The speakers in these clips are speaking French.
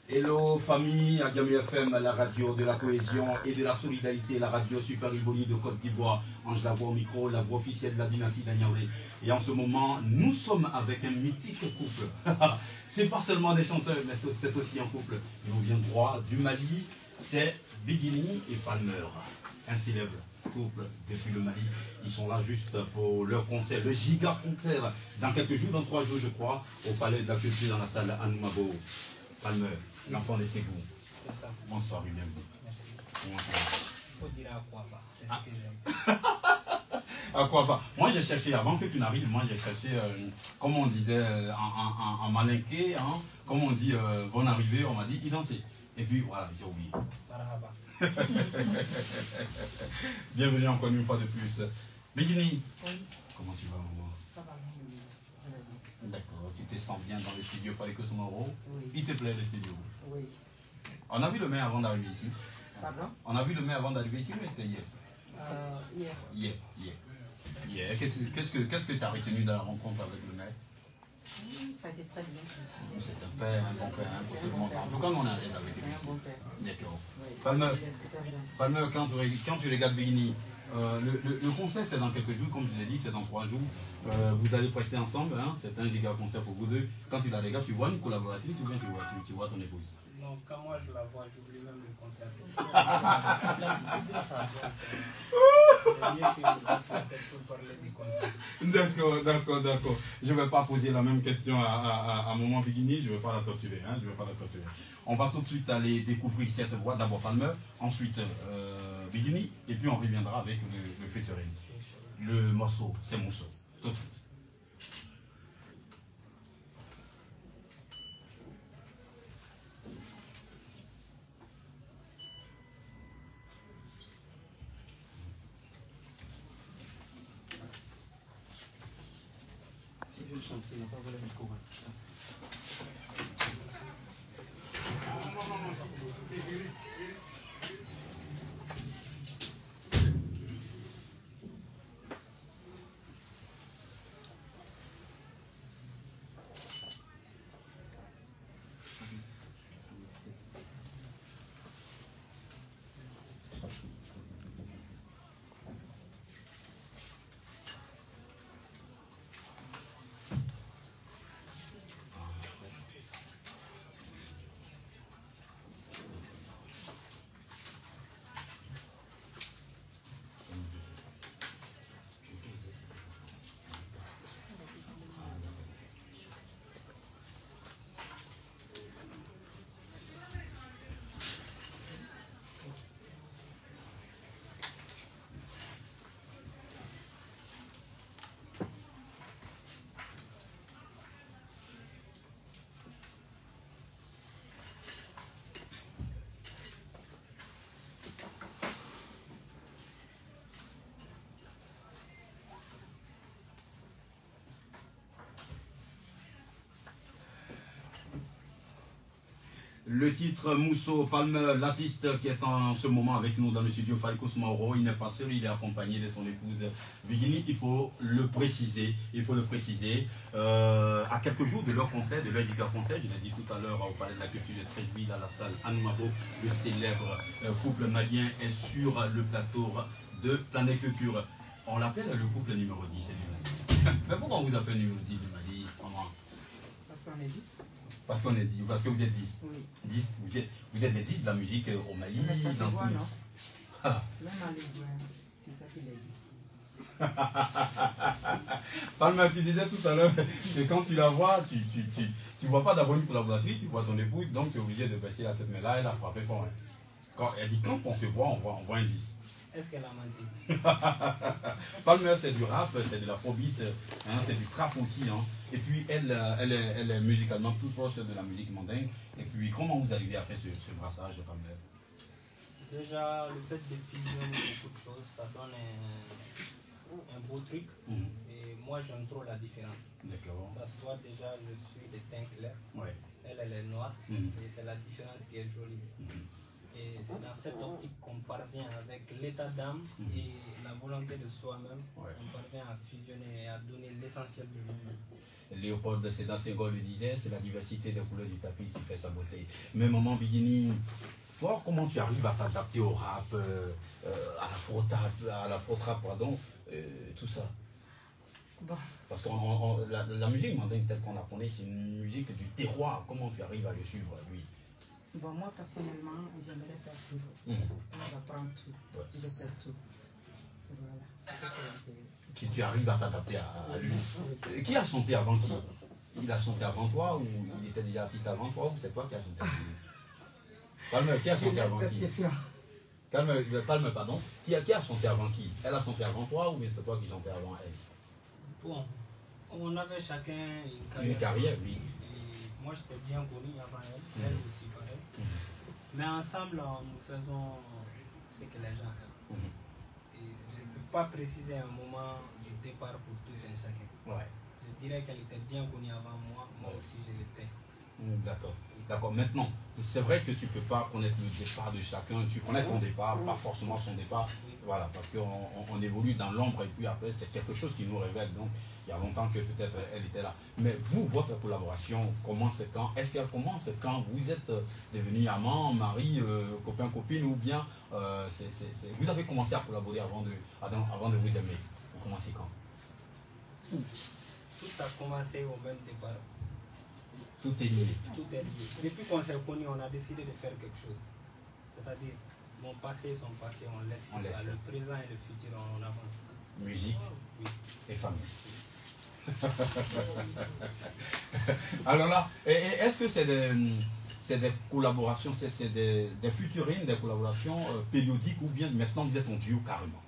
Hello famille, Agami FM, la radio de la cohésion et de la solidarité, la radio Super Iboni de Côte d'Ivoire. Ange la voix au micro, la voix officielle de la dynastie d'Agnaoulé. Et en ce moment, nous sommes avec un mythique couple. C'est pas seulement des chanteurs, mais c'est aussi un couple. Ils nous vient droit du Mali, c'est Biguini et Palmer, un célèbre couple depuis le Mali. Ils sont là juste pour leur concert, le giga concert, dans quelques jours, dans 3 jours je crois, au Palais de la Culture dans la salle Anoumabo. Palmer, l'enfant de Ségou. C'est ça. Bonsoir, bienvenue. Merci. Comment ça va? Il faut dire à quoi pas. C'est ce que j'aime. À quoi pas? Moi j'ai cherché, avant que tu n'arrives, moi j'ai cherché, comme on disait en malinqué, hein, comme on dit, bonne arrivée, on m'a dit identité. Et puis voilà, j'ai oublié. Marhaba. Bienvenue encore une fois de plus. Biguini, Oui. comment tu vas, maman? Ça va, D'accord, tu te sens bien dans le studio Palais Cosmoro? oui. Il te plaît le studio? Oui. On a vu le maire avant d'arriver ici. Pardon? On a vu le maire avant d'arriver ici, mais c'était hier. Hier. Hier. Qu'est-ce que tu as retenu de la rencontre avec le maire? Ça a été très bien. C'est un père, un bon père, pour tout le monde. En tout cas, on est à l'aise avec lui. C'est un bon père. D'accord. Oui. Palmer, C'est super bien. Palmer, quand tu regardes Biguini, le concert c'est dans quelques jours, comme je l'ai dit, c'est dans 3 jours. Vous allez prester ensemble, hein, c'est un giga concert pour vous deux. Quand tu la regardes, tu vois une collaboratrice ou bien tu vois ton épouse? Non, quand moi je la vois, j'oublie même le concert. D'accord. Je ne vais pas poser la même question à Maman Biguini, je ne vais pas la torturer. Hein, On va tout de suite aller découvrir cette voix, d'abord Palmer, ensuite Biguini, et puis on reviendra avec le featuring. Le morceau, c'est Mousso. Tout de suite. Si je le chante, il n'a pas volé le micro. Le titre Mousso Palmer, l'artiste qui est en ce moment avec nous dans le studio Palais Cosmoro, il n'est pas seul, il est accompagné de son épouse Biguini. Il faut le préciser, à quelques jours de leur concert, de leur giga concert, je l'ai dit tout à l'heure au Palais de la Culture de Treichville, à la salle Anoumabo, le célèbre couple malien est sur le plateau de Planète Culture. On l'appelle le couple numéro 10 du Mali. Mais pourquoi on vous appelle numéro 10 du Mali? Parce qu'on est 10. Parce qu'on est 10, parce que vous êtes 10. Oui. 10, vous êtes les 10 de la musique au Mali, Mais ça se dans voit, tout. non? Ah. Même en les c'est ça qu'il est 10. Palma, tu disais tout à l'heure que quand tu la vois, tu vois pas d'abord une collaboratrice, tu vois ton épouse, donc tu es obligé de baisser la tête. Mais là, elle a frappé fort. Hein. Quand elle dit quand on te voit, on voit un 10. Est-ce qu'elle a menti? Palmer, c'est du rap, c'est de l'afrobeat, hein, c'est du trap aussi. Hein. Et puis, elle est musicalement plus proche de la musique mandingue. Et puis, comment vous arrivez à faire ce brassage, Palmer? Déjà, le fait de fusionner beaucoup de choses, ça donne un beau truc. Et moi, j'aime trop la différence. D'accord. Ça se voit déjà, je suis de teint clair. Ouais. Elle est noire. Et c'est la différence qui est jolie. Et c'est dans cette optique qu'on parvient avec l'état d'âme et la volonté de soi-même, on parvient à fusionner et à donner l'essentiel de nous-mêmes. Léopold Sédar Senghor le disait, c'est la diversité des couleurs du tapis qui fait sa beauté. Mais maman Biguini, toi, comment tu arrives à t'adapter au rap, à la fraude-rap, pardon, tout ça? Bon. Parce que la musique mandingue telle qu'on la connaît, c'est une musique du terroir. Comment tu arrives à le suivre, lui? Bon, moi, personnellement, j'aimerais faire tout. On va prendre tout. Je vais faire tout. Voilà. Tu arrives à t'adapter à lui. Qui a chanté avant qui? Il a chanté avant toi ou il était déjà artiste avant toi ou c'est toi qui as chanté avant lui? Palme, qui a chanté avant qui? Palme, pardon. Qui a chanté avant qui? Elle a chanté avant toi ou bien c'est toi qui chantais avant elle? Bon, on avait chacun une carrière, oui. Et moi j'étais bien connu avant elle, elle aussi pareil. Mais ensemble, nous faisons ce que les gens aiment. Et je ne peux pas préciser un moment du départ pour tout un chacun. Je dirais qu'elle était bien connue avant moi, moi aussi je l'étais. D'accord. D'accord. Maintenant, c'est vrai que tu ne peux pas connaître le départ de chacun. Tu connais ton départ, pas forcément son départ. Voilà, parce qu'on évolue dans l'ombre et puis après, c'est quelque chose qui nous révèle. Donc, il y a longtemps que peut-être elle était là. Mais vous, votre collaboration commence quand? Est-ce qu'elle commence quand vous êtes devenus amants, mari, copain, copine, ou bien vous avez commencé à collaborer avant de vous aimer? Vous commencez quand? Tout a commencé au même départ. Tout est lié. Tout est lié. Depuis qu'on s'est connus, on a décidé de faire quelque chose. C'est-à-dire, mon passé, son passé, on laisse. Le présent et le futur, on avance. Musique et famille. Alors là, est-ce que c'est des collaborations, c'est des featuring, des collaborations périodiques ou bien maintenant vous êtes en duo carrément?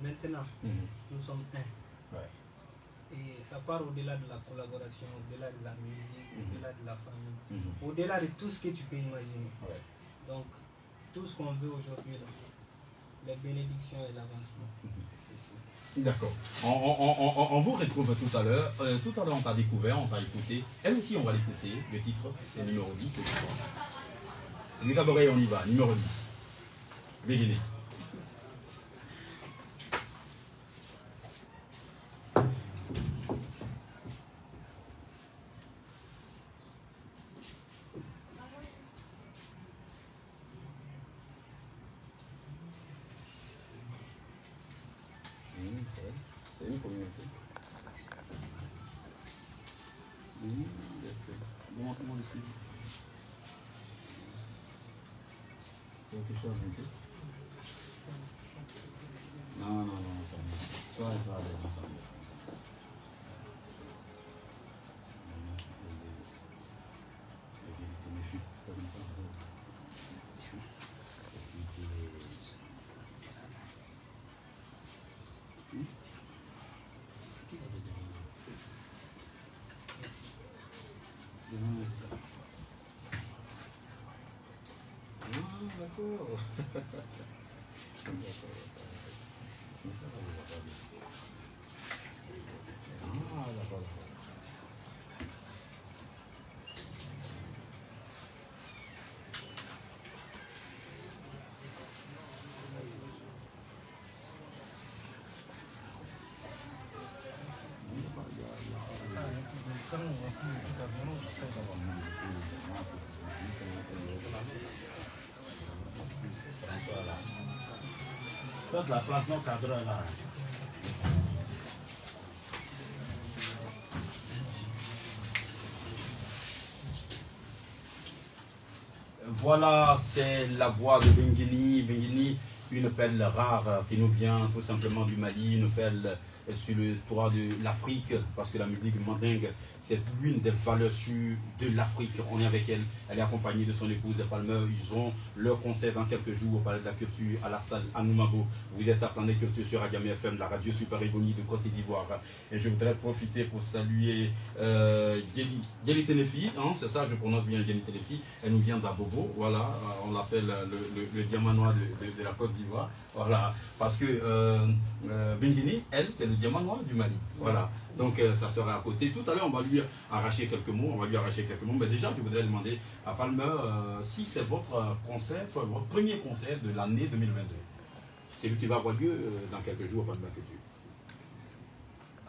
Maintenant, nous sommes un. Et ça part au-delà de la collaboration, au-delà de la musique, au-delà de la famille, au-delà de tout ce que tu peux imaginer. Donc, tout ce qu'on veut aujourd'hui, les bénédictions et l'avancement. D'accord. On vous retrouve tout à l'heure. Tout à l'heure, on t'a découvert, on t'a écouté. Elle aussi, on va l'écouter. Le titre, c'est numéro 10. C'est du cabaret, on y va. Numéro 10. Béguiné. C'est une communauté. Comment le suivre? Quelque chose de tout? Non, ça va. Toi, ça va aller ensemble. Faites la place, nos cadres là. Voilà, c'est la voix de Benguini. Benguini, une perle rare qui nous vient tout simplement du Mali, une perle sur le toit de l'Afrique, parce que la musique mandingue, c'est l'une des valeurs sûres de l'Afrique. On est avec elle, elle est accompagnée de son épouse Palmer. Ils ont leur concert dans quelques jours au Palais de la Culture à la salle Anoumabo. Vous êtes à Planète Culture sur Agami FM, la radio Super Ebony de Côte d'Ivoire. Et je voudrais profiter pour saluer Yeli Tenefi, hein, c'est ça, je prononce bien Yeli Tenefi. Elle nous vient d'Abobo, voilà, on l'appelle le diamant noir de la Côte d'Ivoire. Voilà, parce que Benguini, elle, c'est le diamant noir du Mali. Voilà. Donc ça sera à côté. Tout à l'heure, on va lui arracher quelques mots. Mais déjà, je voudrais demander à Palmer si c'est votre concert, votre premier concert de l'année 2022. C'est lui qui va avoir lieu dans quelques jours au Palmer Culture.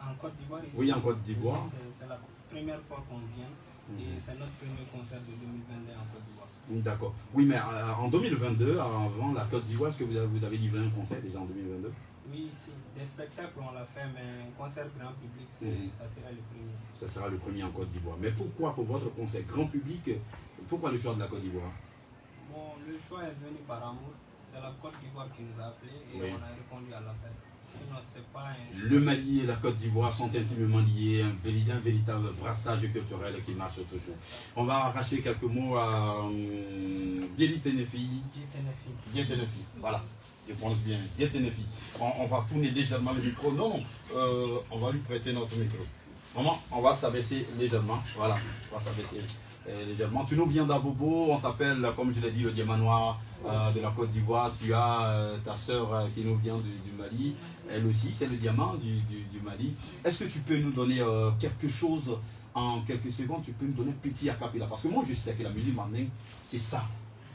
En Côte d'Ivoire. Oui, en Côte d'Ivoire. C'est la première fois qu'on vient. Et c'est notre premier concert de 2022 en Côte d'Ivoire. D'accord. Oui, mais en 2022, avant la Côte d'Ivoire, est-ce que vous avez livré un concert déjà en 2022? Oui, si. Des spectacles, on l'a fait, mais un concert grand public, ça sera le premier. Ça sera le premier en Côte d'Ivoire. Mais pourquoi, pour votre concert grand public, pourquoi le choix de la Côte d'Ivoire? Bon, le choix est venu par amour. C'est la Côte d'Ivoire qui nous a appelés et on a répondu à l'appel. Sinon, c'est pas un choix. Le Mali et la Côte d'Ivoire sont intimement liés, un véritable brassage culturel qui marche toujours. On va arracher quelques mots à Dieli Tenefi. Voilà. Je pense bien. Dieli. On va tourner légèrement le micro. Non, on va lui prêter notre micro. Maman, on va s'abaisser légèrement. Voilà, on va s'abaisser légèrement. Tu nous viens d'Abobo, on t'appelle, comme je l'ai dit, le diamant noir de la Côte d'Ivoire. Tu as ta sœur qui nous vient du Mali. Elle aussi, c'est le diamant du Mali. Est-ce que tu peux nous donner quelque chose en quelques secondes? Tu peux nous donner un petit acapella? Parce que moi, je sais que la musique mandingue, c'est ça,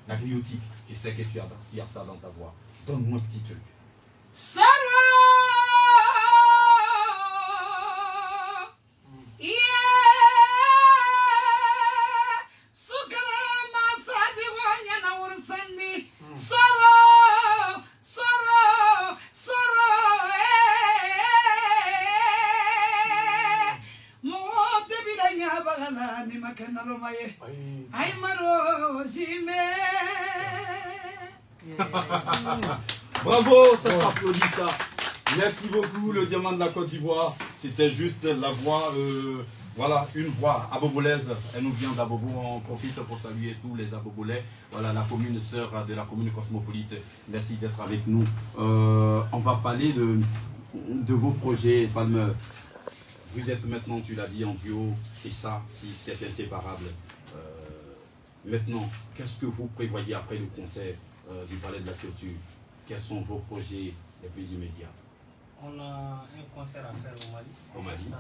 la griotique. Je sais que tu as ça dans ta voix. Donne-moi un petit truc. Sarah! Bravo, ça s'applaudit ça. Merci beaucoup, le diamant de la Côte d'Ivoire. C'était juste la voix, voilà, une voix abobolaise. Elle nous vient d'Abobo. On profite pour saluer tous les abobolais. Voilà, la commune sœur de la commune cosmopolite. Merci d'être avec nous. On va parler de vos projets, Palmer. Vous êtes maintenant, tu l'as dit, en duo. Et ça, si c'est inséparable. Maintenant, qu'est-ce que vous prévoyez après le concert du Palais de la Culture? Quels sont vos projets les plus immédiats? On a un concert à faire au Mali. Au Mali.